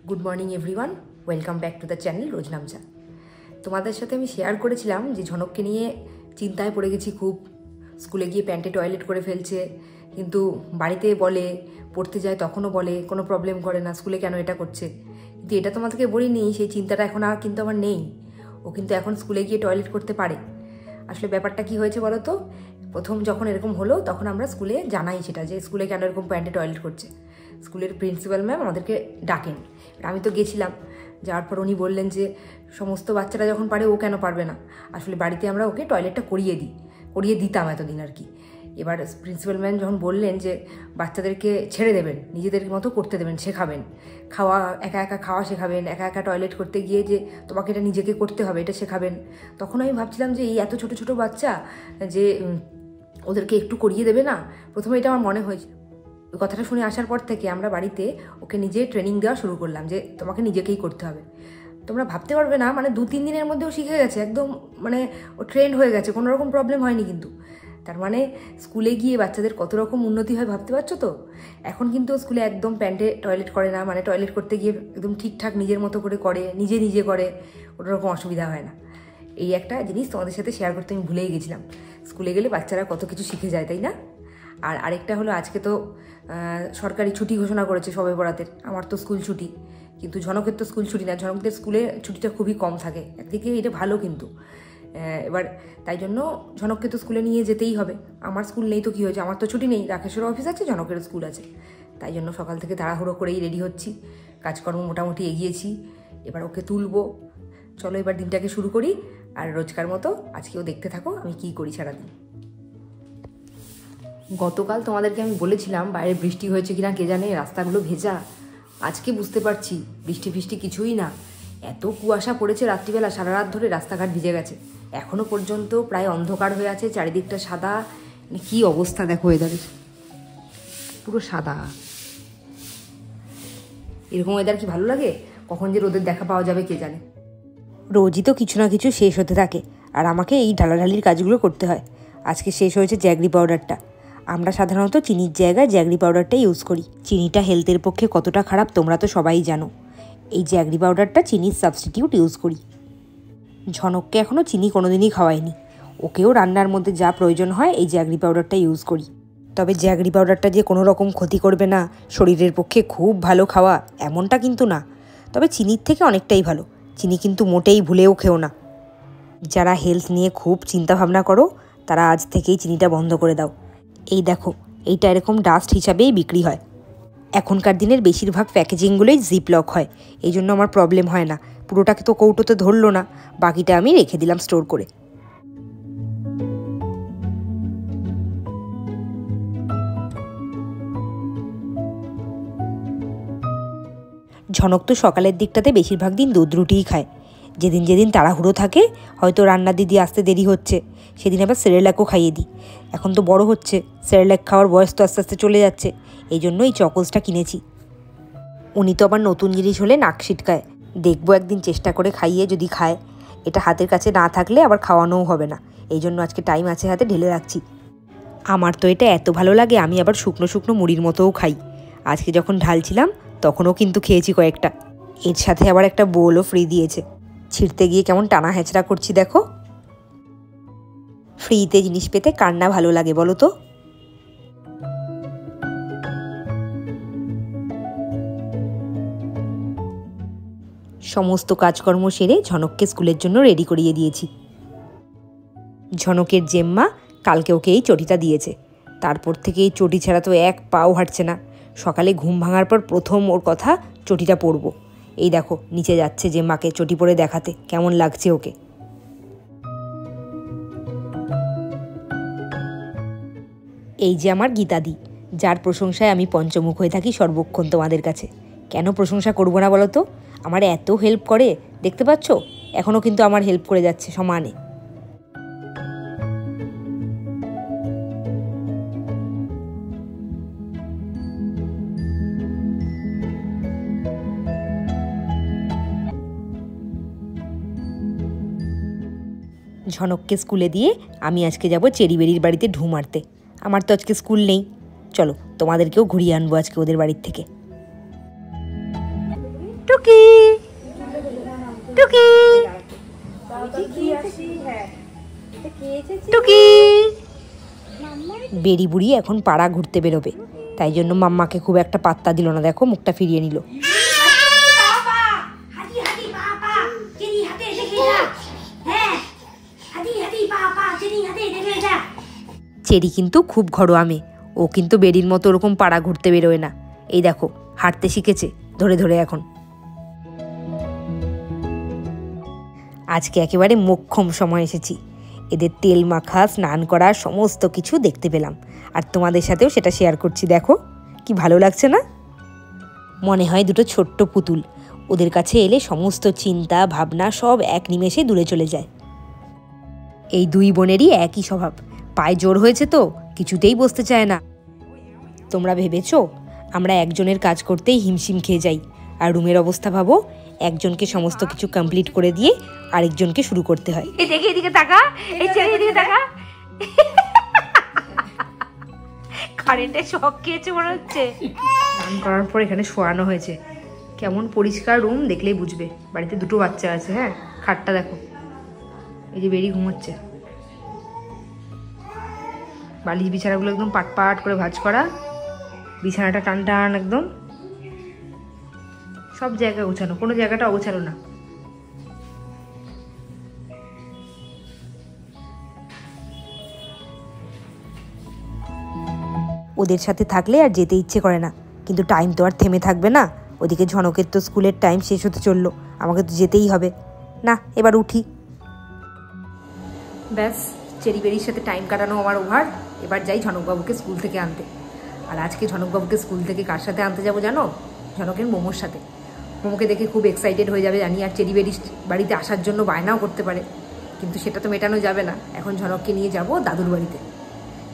Good morning everyone, welcome back to the channel Rojnamcha. তোমাদের সাথে আমি শেয়ার করেছিলাম যে ঝনককে নিয়ে চিন্তায় পড়ে গেছি খুব। স্কুলে গিয়ে প্যান্টে টয়লেট করে ফেলছে, কিন্তু বাড়িতে বলে, পড়তে যায় তখনও বলে, কোনো প্রবলেম করে না, স্কুলে কেন এটা করছে। কিন্তু এটা তোমাদেরকে বলিনি, সেই চিন্তাটা এখন আর কিন্তু আমার নেই। ও কিন্তু এখন স্কুলে গিয়ে টয়লেট করতে পারে। আসলে ব্যাপারটা কি হয়েছে বলো তো, প্রথম যখন এরকম হলো তখন আমরা স্কুলে জানাই সেটা যে স্কুলে কেন এরকম প্যান্টে টয়লেট করছে। স্কুলের প্রিন্সিপাল ম্যাম আমাদেরকে ডাকেন, আমি তো গেছিলাম। যাওয়ার পর উনি বললেন যে সমস্ত বাচ্চারা যখন পারে ও কেন পারবে না। আসলে বাড়িতে আমরা ওকে টয়লেটটা করিয়ে দিতাম এতদিন আর কি। এবার প্রিন্সিপাল ম্যাম যখন বললেন যে বাচ্চাদেরকে ছেড়ে দেবেন, নিজেদের মতো করতে দেবেন, শেখাবেন, একা একা খাওয়া শেখাবেন, একা একা টয়লেট করতে গিয়ে যে তোমাকে এটা নিজেকে করতে হবে এটা শেখাবেন। তখন আমি ভাবছিলাম যে এই এত ছোট ছোট বাচ্চা যে ওদেরকে একটু করিয়ে দেবে না। প্রথমে এটা আমার মনে হয়েছে। ওই কথাটা শুনে আসার পর থেকে আমরা বাড়িতে ওকে নিজে ট্রেনিং দেওয়া শুরু করলাম যে তোমাকে নিজেকেই করতে হবে। তোমরা ভাবতে পারবে না, মানে 2-3 দিনের মধ্যে ও শিখে গেছে একদম, মানে ও ট্রেন্ড হয়ে গেছে, কোনো রকম প্রবলেম হয়নি কিন্তু। তার মানে স্কুলে গিয়ে বাচ্চাদের কত রকম উন্নতি হয় ভাবতে পারছো তো। এখন কিন্তু স্কুলে একদম প্যান্টে টয়লেট করে না, মানে টয়লেট করতে গিয়ে একদম ঠিকঠাক নিজের মতো করে নিজে করে, কোনো রকম অসুবিধা হয় না। এই একটা জিনিস তোমাদের সাথে শেয়ার করতে আমি ভুলেই গেছিলাম। স্কুলে গেলে বাচ্চারা কত কিছু শিখে যায়, তাই না? আর আরেকটা হলো, আজকে তো সরকারি ছুটি ঘোষণা করেছে শবে বরাতের। আমার তো স্কুল ছুটি, কিন্তু ঝনকের তো স্কুল ছুটি না। ঝনকদের স্কুলে ছুটিটা খুবই কম থাকে, একদিকে এটা ভালো কিন্তু। এবার তাই জন্য ঝনককে তো স্কুলে নিয়ে যেতেই হবে। আমার স্কুল নেই তো কী হয়েছে, আমার তো ছুটি নেই, রাকেশেরও অফিস আছে, ঝনকেরও স্কুল আছে। তাই জন্য সকাল থেকে তাড়াহুড়ো করেই রেডি হচ্ছি, কাজকর্ম মোটামুটি এগিয়েছি। এবার ওকে তুলবো। চলো এবার দিনটাকে শুরু করি, আর রোজকার মতো আজকেও দেখতে থাকো আমি কী করি সারাদিন। গতকাল তোমাদেরকে আমি বলেছিলাম বাইরে বৃষ্টি হয়েছে কিনা কে জানে, রাস্তাগুলো ভেজা। আজকে বুঝতে পারছি বৃষ্টি ফিষ্টি কিছুই না। এত কুয়াশা পড়েছে রাত্রিবেলা, সারা রাত ধরে রাস্তাঘাট ভিজে গেছে। এখনো পর্যন্ত প্রায় অন্ধকার হয়ে আছে, চারিদিকটা সাদা। মানে কী অবস্থা দেখো ওয়েদারের, পুরো সাদা। এরকম ওয়েদার কি ভালো লাগে? কখন যে রোদের দেখা পাওয়া যাবে কে জানে। রোজই তো কিছু না কিছু শেষ হতে থাকে, আর আমাকে এই ঢালাঢালির কাজগুলো করতে হয়। আজকে শেষ হয়েছে জ্যাগরি পাউডারটা। আমরা সাধারণত চিনির জায়গায় জ্যাগরি পাউডারটাই ইউজ করি। চিনিটা হেলথের পক্ষে কতটা খারাপ তোমরা তো সবাই জানো। এই জ্যাগরি পাউডারটা চিনির সাবস্টিটিউট ইউজ করি। ঝনককে এখনও চিনি কোনোদিনই খাওয়াইনি। ওকেও রান্নার মধ্যে যা প্রয়োজন হয় এই জ্যাগরি পাউডারটা ইউজ করি। তবে জ্যাগরি পাউডারটা যে কোনো রকম ক্ষতি করবে না, শরীরের পক্ষে খুব ভালো খাওয়া এমনটা কিন্তু না। তবে চিনির থেকে অনেকটাই ভালো। চিনি কিন্তু মোটেই ভুলেও খেও না। যারা হেলথ নিয়ে খুব চিন্তাভাবনা করো তারা আজ থেকেই চিনিটা বন্ধ করে দাও। এই দেখো, এইটা এরকম ডাস্ট হিসাবেই বিক্রি হয়। এখনকার দিনের বেশিরভাগ প্যাকেজিংগুলোই জিপ লক হয়, এই জন্য আমার প্রবলেম হয় না। পুরোটাকে তো কৌটোতে ধরলো না, বাকিটা আমি রেখে দিলাম স্টোর করে। ঝনক তো সকালের দিকটাতে বেশিরভাগ দিন দুধ রুটিই খায়। যেদিন যেদিন তাড়াহুড়ো থাকে, হয়তো রান্নার দিদি আসতে দেরি হচ্ছে, সেদিন আবার সেরেল্যাকও খাইয়ে দিই। এখন তো বড় হচ্ছে, সেরেল্যাক খাওয়ার বয়স তো আস্তে আস্তে চলে যাচ্ছে, এই জন্য এই চকোসটা কিনেছি। উনি তো আবার নতুন জিনিস হলে নাক ছিটকায়। দেখবো একদিন চেষ্টা করে খাইয়ে যদি খায়। এটা হাতের কাছে না থাকলে আবার খাওয়ানোও হবে না, এই জন্য আজকে টাইম আছে হাতে, ঢেলে রাখছি। আমার তো এটা এত ভালো লাগে, আমি আবার শুকনো শুকনো মুড়ির মতোও খাই। আজকে যখন ঢালছিলাম তখনও কিন্তু খেয়েছি কয়েকটা। এর সাথে আবার একটা বোলও ফ্রি দিয়েছে। ছিঁড়তে গিয়ে কেমন টানা হেঁচড়া করছি দেখো। ফ্রিতে জিনিস পেতে কার না ভালো লাগে বলো তো। সমস্ত কাজকর্ম সেরে ঝনককে স্কুলের জন্য রেডি করিয়ে দিয়েছি। ঝনকের জেম্মা কালকে ওকে এই চটিটা দিয়েছে। তারপর থেকে এই চটি ছাড়া তো এক পাও হাঁটছে না। সকালে ঘুম ভাঙার পর প্রথম ওর কথা চটিটা পরবো। এই দেখো নিচে যাচ্ছে জেম্মাকে চটি পরে দেখাতে, কেমন লাগছে ওকে। এই যে আমার গীতাদি, যার প্রশংসায় আমি পঞ্চমুখ হয়ে থাকি সর্বক্ষণ তোমাদের কাছে। কেন প্রশংসা করবো না বলো তো? আমার এত হেল্প করে, দেখতে পাচ্ছ এখনও কিন্তু আমার হেল্প করে যাচ্ছে সমানে। ঝনককে স্কুলে দিয়ে আমি আজকে যাব চেরিবেরির বাড়িতে ঢু মারতে। আমার তো আজকে স্কুল নেই, চলো তোমাদেরকেও ঘুরিয়ে আনবো আজকে ওদের বাড়ির থেকে। টুকি টুকি টুকি। বেরি বুড়ি এখন পাড়া ঘুরতে বেরোবে, তাই জন্য মাম্মাকে খুব একটা পাত্তা দিল না। দেখো মুখটা ফিরিয়ে নিল। চেরি কিন্তু খুব ঘরোয়া মেয়ে, ও কিন্তু বেরির মতো ওরকম পাড়া ঘুরতে বেরোয় না। এই দেখো হাঁটতে শিখেছে ধরে ধরে এখন। আজকে একেবারে মোক্ষম সময় এসেছি, এদের তেল মাখা, স্নান করা সমস্ত কিছু দেখতে পেলাম, আর তোমাদের সাথেও সেটা শেয়ার করছি। দেখো কি ভালো লাগছে না? মনে হয় দুটো ছোট্ট পুতুল, ওদের কাছে এলে সমস্ত চিন্তা ভাবনা সব এক নিমেষে দূরে চলে যায়। এই দুই বোনেরই একই স্বভাব, পায়ে জোর হয়েছে তো কিছুতেই বসতে চায় না। তোমরা ভেবেছো আমরা একজনের কাজ করতেই হিমশিম খেয়ে যাই, আর রুমের অবস্থা ভাবো, একজনকে সমস্ত কিছু কমপ্লিট করে দিয়ে আরেকজনকে শুরু করতে হয়। এই দেখে এদিকে তাকা, এই চেয়ে এদিকে তাকা। কারেন্টের শক খেয়েছে মনে হচ্ছে। স্নান করার পর এখানে শোয়ানো হয়েছে, কেমন পরিষ্কার রুম দেখলেই বুঝবে। বাড়িতে দুটো বাচ্চা আছে। হ্যাঁ, খাটটা দেখো, এই যে বেরি ঘুমোচ্ছে। বালিশ বিছানাগুলো একদম পাট পাট করে ভাঁজ করা, বিছানাটা টান টান একদম, সব জায়গা গোছানো, কোনো জায়গাটা অগোছালো না। ওদের সাথে থাকলে আর যেতে ইচ্ছে করে না, কিন্তু টাইম তো আর থেমে থাকবে না। ওদিকে ঝনকের তো স্কুলের টাইম শেষ হতে চললো, আমাকে তো যেতেই হবে। না, এবার উঠি। ব্যাস, চেরি বেরির সাথে টাইম কাটানো আমার ওভার। এবার যাই ঝনকবাবুকে স্কুল থেকে আনতে। আর আজকে ঝনকবাবুকে স্কুল থেকে কার সাথে আনতে যাবো জানো? ঝনকের মোমোর সাথে। মোমোকে দেখে খুব এক্সাইটেড হয়ে যাবে জানি, আর চেরি বেরি বাড়িতে আসার জন্য বায়নাও করতে পারে, কিন্তু সেটা তো মেটানো যাবে না। এখন ঝনককে নিয়ে যাব দাদুর বাড়িতে,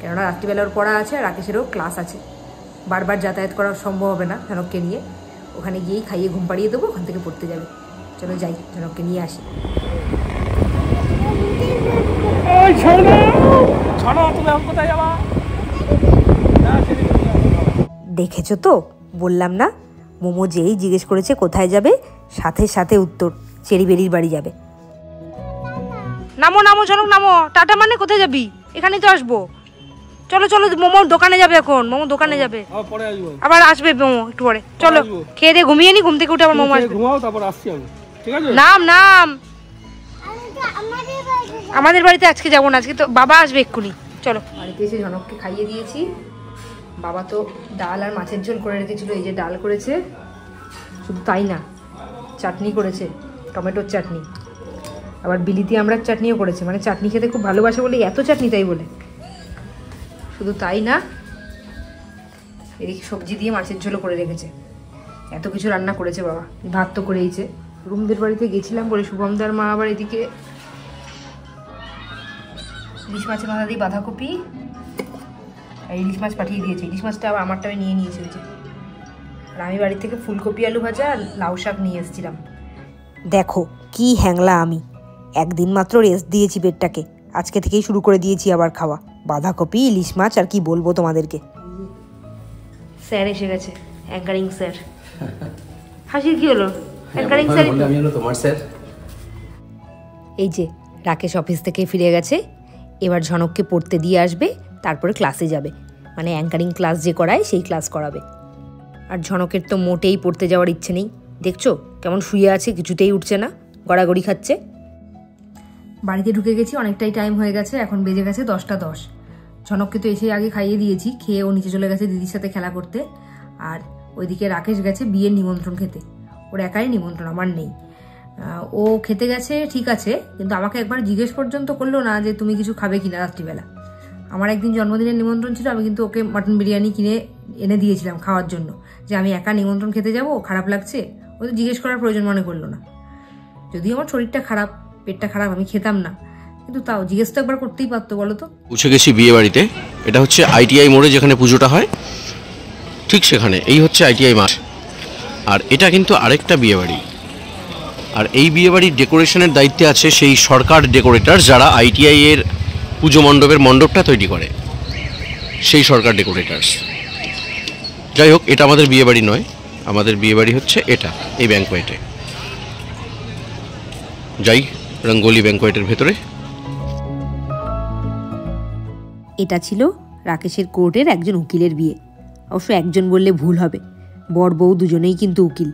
কেননা রাত্রিবেলার পড়া আছে আর রাকেশেরও ক্লাস আছে। বারবার যাতায়াত করা সম্ভব হবে না ঝনককে নিয়ে। ওখানে গিয়েই খাইয়ে ঘুম পাড়িয়ে দেবো, ওখান থেকে পড়তে যাবে। চলো যাই, ঝনককে নিয়ে আসি। দেখেছো তো, বললাম না? মোমো যেই জিজ্ঞেস করেছে কোথায় যাবে, সাথে সাথে উত্তর চেরি বেরির বাড়ি যাবে। নামো নামো ঝনক নামো। টাটা মানে কোথায় যাবি? এখানেই তো আসবো। চলো চলো, মোমোর দোকানে যাবে এখন, মোমো দোকানে যাবে, আবার আসবে মোমো একটু পরে। চলো খেয়ে দিয়ে ঘুমিয়ে নি, ঘুম থেকে উঠে আবার মোমো আসবে। নাম নাম। আমাদের বাড়িতে আজকে যাবো না, আজকে তো বাবা আসবে এক্ষুনি। চলো। বাড়িতে এসে ঝনককে খাইয়ে দিয়েছি। বাবা তো ডাল আর মাছের ঝোল করে রেখেছিল, এই যে ডাল করেছে। শুধু তাই না, চাটনি করেছে, টমেটোর চাটনি, আবার বিলিতি আমড়ার চাটনিও করেছে। মানে চাটনি খেতে খুব ভালোবাসে বলে এত চাটনি তাই বলে। শুধু তাই না, এদিকে সবজি দিয়ে মাছের ঝোলও করে রেখেছে। এত কিছু রান্না করেছে বাবা। ভাত তো করেইছে। রুমদের বাড়িতে গেছিলাম বলে শুভমদার মা আবার এদিকে ইলিশ মাছের মাথা দিয়ে বাঁধাকপি আর ইলিশ মাছ পাঠিয়ে দিয়েছে। ইলিশ মাছটা আবার আমারটা নিয়ে নিয়েছে। আর আমি বাড়ি থেকে ফুলকপি আলু ভাজা আর লাউ শাক নিয়ে এসেছিলাম। দেখো কি হ্যাংলা আমি, একদিন মাত্র রেস্ট দিয়েছি পেটটাকে, আজকে থেকেই শুরু করে দিয়েছি আবার খাওয়া। বাঁধাকপি, ইলিশ মাছ, আর কি বলবো তোমাদেরকে। স্যার এসে গেছে, অ্যাঙ্কারিং স্যার। হাসির কি হলো? অ্যাঙ্কারিং স্যার তোমার স্যার। এই যে রাকেশ অফিস থেকে ফিরে গেছে, এবার ঝনককে পড়তে দিয়ে আসবে, তারপরে ক্লাসে যাবে। মানে অ্যাঙ্কারিং ক্লাস যে করায় সেই ক্লাস করাবে। আর ঝনকের তো মোটেই পড়তে যাওয়ার ইচ্ছে নেই, দেখছো কেমন শুয়ে আছে, কিছুতেই উঠছে না, গড়াগড়ি খাচ্ছে। বাড়িতে ঢুকে গেছি, অনেকটাই টাইম হয়ে গেছে, এখন বেজে গেছে 10টা 10। ঝনককে তো এসে আগে খাইয়ে দিয়েছি, খেয়ে ও নিচে চলে গেছে দিদির সাথে খেলা করতে। আর ওইদিকে রাকেশ গেছে বিয়ের নিমন্ত্রণ খেতে। ওর একাই নিমন্ত্রণ, আমার নেই। ও খেতে গেছে ঠিক আছে, কিন্তু আমাকে একবার জিজ্ঞেস পর্যন্ত করলো না যে তুমি কিছু খাবে কিনা রাত্রিবেলা। আমার একদিন জন্মদিনের নিমন্ত্রণ ছিল, আমি কিন্তু ওকে মাটন বিরিয়ানি কিনে এনে দিয়েছিলাম খাওয়ার জন্য, যে আমি একা নিমন্ত্রণ খেতে যাবো, খারাপ লাগছে। ও তো জিজ্ঞেস করার প্রয়োজন মনে করলো না। যদিও আমার শরীরটা খারাপ, পেটটা খারাপ, আমি খেতাম না, কিন্তু তাও জিজ্ঞেস তো একবার করতেই পারতো, বলো তো। পৌঁছে গেছি বিয়ে বাড়িতে। এটা হচ্ছে ITI মোড়ে যেখানে পুজোটা হয়, ঠিক সেখানে। এই হচ্ছে ITI মাঠ, আর এটা কিন্তু আরেকটা বিয়ে বাড়ি। আর এই বিয়ে বাড়ির ডেকোরেশনের দায়িত্বে আছে সেই সরকার ডেকোরেটর, যারা ITI এর পুজো মণ্ডপের মণ্ডপটা তৈরি করে, সেই সরকার ডেকোরেটার্স। যাই হোক, এটা আমাদের বিয়ে বাড়ি নয়, আমাদের বিয়েবাড়ি হচ্ছে এটা, এই ব্যাংকোয়েটে। যাই রঙ্গোলি ব্যাংকোয়েটের ভেতরে। এটা ছিল রাকেশের কোর্টের একজন উকিলের বিয়ে। অবশ্য একজন বললে ভুল হবে, বর বউ দুজনেই কিন্তু উকিল।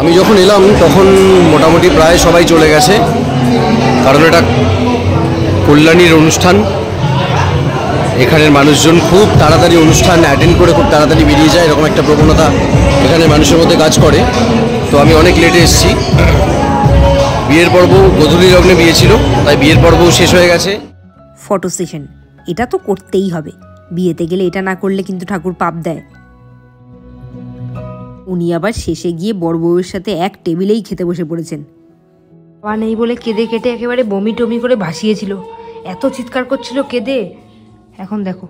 আমি যখন এলাম তখন মোটামুটি প্রায় সবাই চলে গেছে, কারণ এটা কল্যাণীর অনুষ্ঠান। এখানের মানুষজন খুব তাড়াতাড়ি অনুষ্ঠান অ্যাটেন্ড করে খুব তাড়াতাড়ি বেরিয়ে যায়, এরকম একটা প্রবণতা এখানে মানুষের মধ্যে কাজ করে। তো আমি অনেক লেটে এসেছি। বিয়ের পর্ব গোধূলি লগ্নে বিয়ে ছিল, তাই বিয়ের পর্বও শেষ হয়ে গেছে। ফটো সেশন এটা তো করতেই হবে, বিয়েতে গেলে এটা না করলে কিন্তু ঠাকুর পাপ দেয়। উনি আবার শেষে গিয়ে বর বউয়ের সাথে এক টেবিলেই খেতে বসে পড়েছেন। খাওয়া নেই বলে কেঁদে কেটে একেবারে বমি টমি করে ভাসিয়েছিল, এত চিৎকার করছিল কেঁদে। এখন দেখো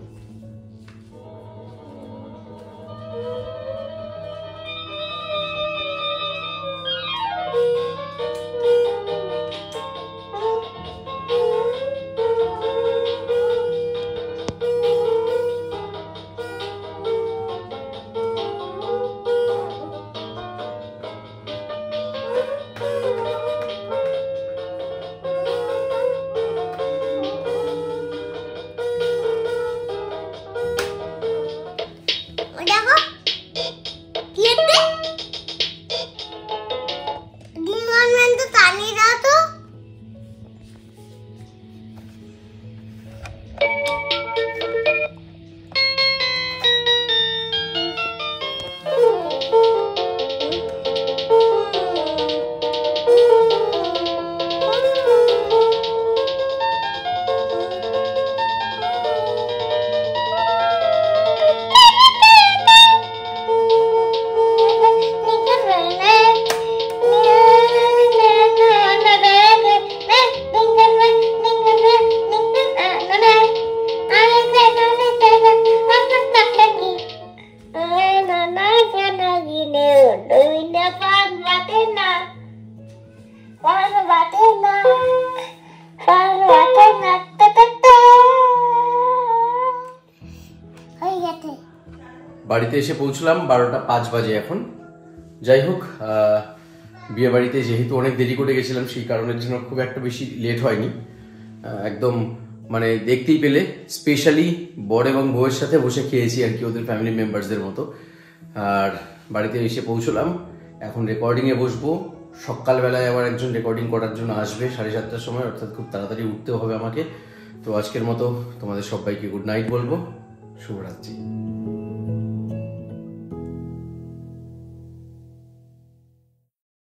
বাড়িতে এসে পৌঁছলাম 12টা 5 বাজে এখন। যাই হোক, বিয়ে বাড়িতে যেহেতু অনেক দেরি করে গেছিলাম, সেই কারণের জন্য খুব একটা বেশি লেট হয়নি। একদম মানে দেখতেই পেলে স্পেশালি বর এবং বউয়ের সাথে বসে খেয়েছি আর কি, ওদের ফ্যামিলি মেম্বারসদের মতো। আর বাড়িতে এসে পৌঁছলাম, এখন রেকর্ডিংয়ে বসবো। সকালবেলায় আবার একজন রেকর্ডিং করার জন্য আসবে 7:30টার সময়, অর্থাৎ খুব তাড়াতাড়ি উঠতেও হবে আমাকে। তো আজকের মতো তোমাদের সবাইকে গুড নাইট বলবো, শুভরাত্রি।